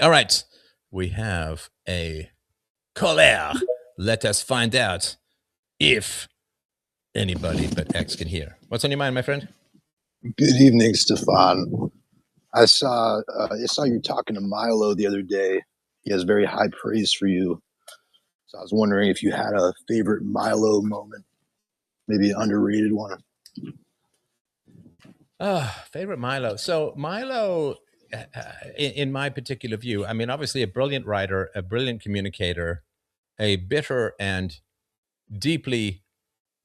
All right. We have a caller. Let us find out if anybody but X can hear. What's on your mind, my friend? Good evening, Stefan. I saw you talking to Milo the other day. He has very high praise for you. So I was wondering if you had a favorite Milo moment, maybe an underrated one. Favorite Milo. So Milo, in my particular view, I mean, obviously a brilliant writer, a brilliant communicator, a bitter and deeply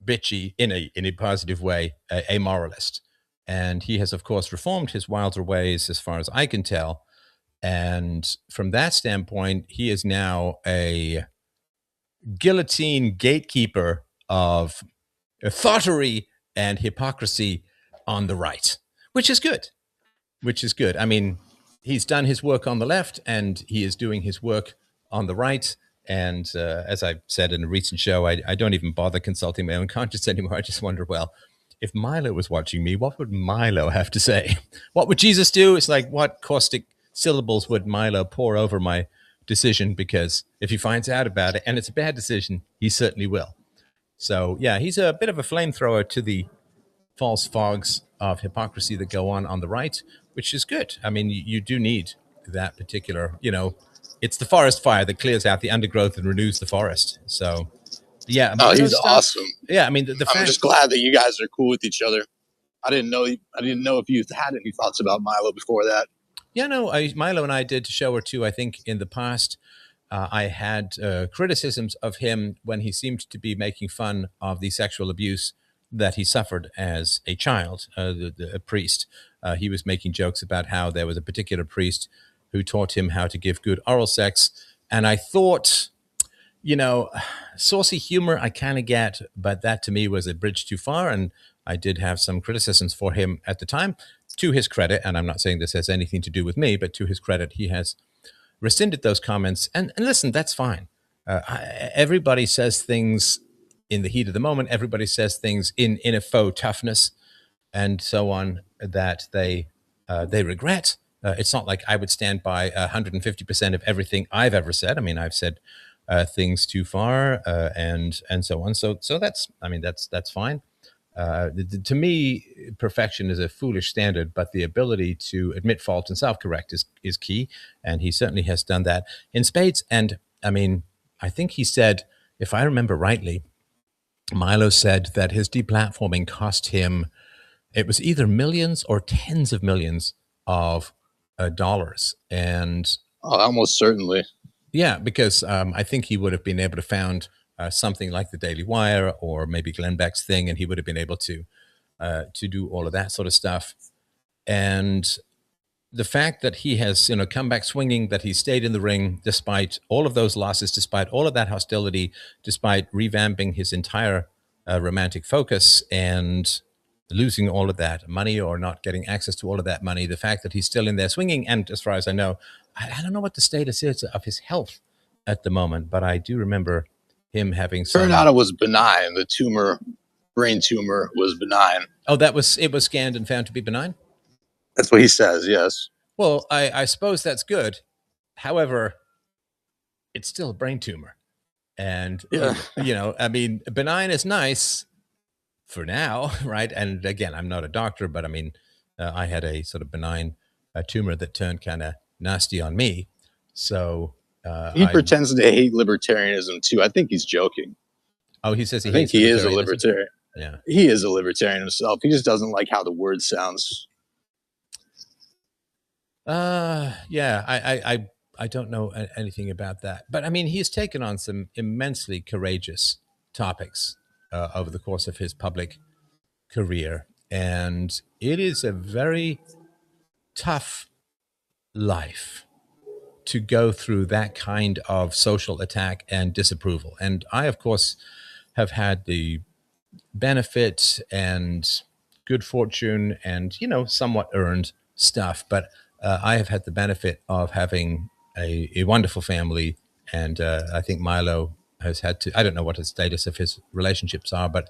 bitchy in a positive way, a moralist. And he has, of course, reformed his wilder ways as far as I can tell. And from that standpoint, he is now a guillotine gatekeeper of thoughterry and hypocrisy on the right, which is good. Which is good. I mean, he's done his work on the left and he is doing his work on the right. And as I said in a recent show, I don't even bother consulting my own conscience anymore. I just wonder, well, if Milo was watching me, what would Milo have to say? What would Jesus do? It's like, what caustic syllables would Milo pour over my decision? Because if he finds out about it and it's a bad decision, he certainly will. So, yeah, he's a bit of a flamethrower to the false fogs of hypocrisy that go on the right, which is good. I mean, you do need that particular, it's the forest fire that clears out the undergrowth and renews the forest. So, yeah, Oh, Milo he's stuff. awesome. Yeah, I mean, the I'm fact. just glad that you guys are cool with each other. I didn't know if you had any thoughts about Milo before that. Yeah, no, Milo and I did a show or two, I think, in the past. I had criticisms of him when he seemed to be making fun of the sexual abuse that he suffered as a child, a priest. He was making jokes about how there was a particular priest who taught him how to give good oral sex. And I thought, saucy humor I kind of get, but that to me was a bridge too far. And I did have some criticisms for him at the time. To his credit, and I'm not saying this has anything to do with me, but to his credit, he has rescinded those comments. And listen, that's fine. Everybody says things in the heat of the moment. Everybody says things in a faux toughness and so on that they regret. It's not like I would stand by 150% of everything I've ever said. I mean, I've said things too far and so on. So that's fine. To me, perfection is a foolish standard, but the ability to admit fault and self-correct is key, and he certainly has done that in spades. And I mean, I think he said, if I remember rightly, Milo said that his deplatforming cost him, it was either millions or tens of millions of dollars. And almost certainly. yeah, because I think he would have been able to found something like the Daily Wire or maybe Glenn Beck's thing, and he would have been able to do all of that sort of stuff. And the fact that he has, come back swinging, that he stayed in the ring despite all of those losses, despite all of that hostility, despite revamping his entire romantic focus and losing all of that money or not getting access to all of that money, the fact that he's still in there swinging, and as far as I know, I don't know what the status is of his health at the moment, but I do remember him having some. Turned out it was benign. The brain tumor was benign. Oh, it was scanned and found to be benign? That's what he says, yes. Well, I suppose that's good. However, it's still a brain tumor. And, Yeah. I mean, benign is nice for now, right? And again, I'm not a doctor, but I mean, I had a sort of benign tumor that turned kind of nasty on me. So he pretends to hate libertarianism too. I think he's joking. Oh, he says I think he is a libertarian. Yeah, he is a libertarian himself. He just doesn't like how the word sounds. Yeah, I don't know anything about that, but I mean, he's taken on some immensely courageous topics over the course of his public career, and it is a very tough life to go through that kind of social attack and disapproval. And I, of course, have had the benefit and good fortune and, somewhat earned stuff, but I have had the benefit of having a wonderful family. And I think Milo has had to, I don't know what the status of his relationships are, but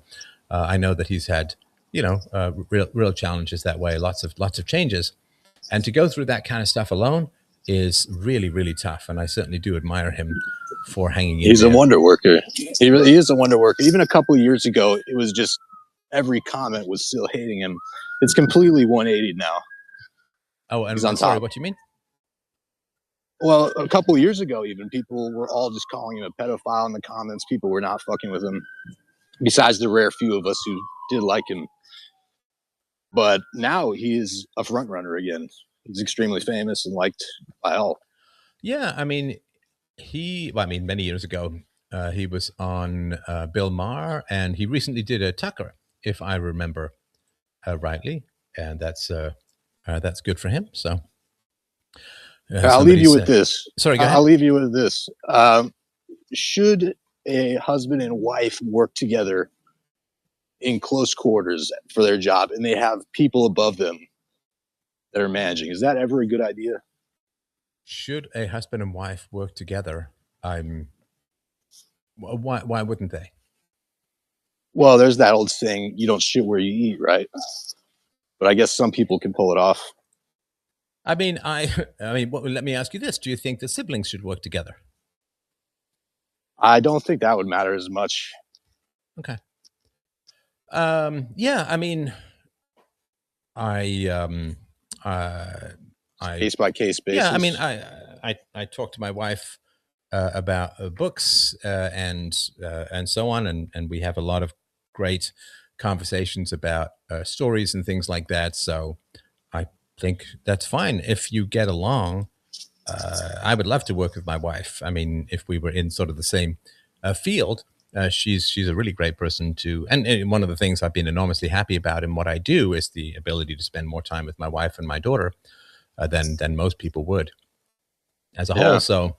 I know that he's had, real challenges that way, lots of changes. And to go through that kind of stuff alone, is really, really tough. And I certainly do admire him for hanging in He's a there. wonder worker. He really is a wonder worker. Even a couple of years ago, it was just every comment was still hating him. It's completely 180 now. Oh, He's on and sorry, top. what do you mean? Well, a couple of years ago, even people were all just calling him a pedophile in the comments. People were not fucking with him, besides the rare few of us who did like him. But now he is a front runner again. He's extremely famous and liked by all. Yeah, I mean, well, I mean, many years ago, he was on Bill Maher, and he recently did a Tucker, if I remember rightly, and that's good for him. So I'll leave somebody you with said, this. "Sorry, go I'll ahead." leave you with this. Should a husband and wife work together in close quarters for their job and they have people above them that are managing? Is that ever a good idea? Should a husband and wife work together? I'm why wouldn't they? Well, there's that old saying, you don't shit where you eat, right? But I guess some people can pull it off. I mean, I mean, let me ask you this: do you think the siblings should work together? I don't think that would matter as much. Okay. Yeah, I mean, I I Case by case yeah, I mean, basis. I talk to my wife about books and so on, and we have a lot of great conversations about stories and things like that. So I think that's fine if you get along. I would love to work with my wife. I mean, if we were in sort of the same field, she's a really great person to. And one of the things I've been enormously happy about in what I do is the ability to spend more time with my wife and my daughter than most people would as a whole. Yeah. So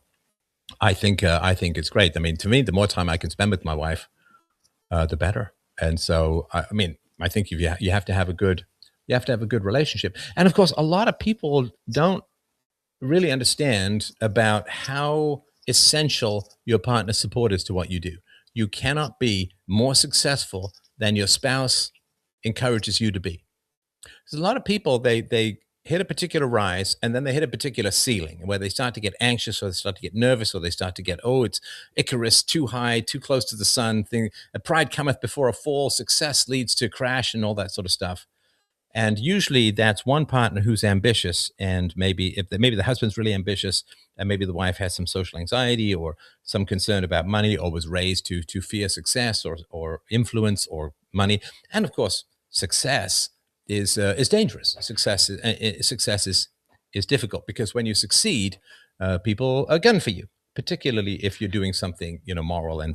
I think it's great. I mean, to me, the more time I can spend with my wife, the better. And so, I mean, I think you have to have a good relationship. And of course, a lot of people don't really understand about how essential your partner's support is to what you do. You cannot be more successful than your spouse encourages you to be. There's a lot of people they hit a particular rise and then they hit a particular ceiling where they start to get anxious or they start to get nervous or they start to get, oh, it's Icarus, too high, too close to the sun thing. Pride cometh before a fall, success leads to crash and all that sort of stuff. And usually that's one partner who's ambitious, and maybe the husband's really ambitious, and maybe the wife has some social anxiety or some concern about money, or was raised to fear success or influence or money. And of course, success is dangerous. Success is difficult because when you succeed, people are gun for you, particularly if you're doing something moral and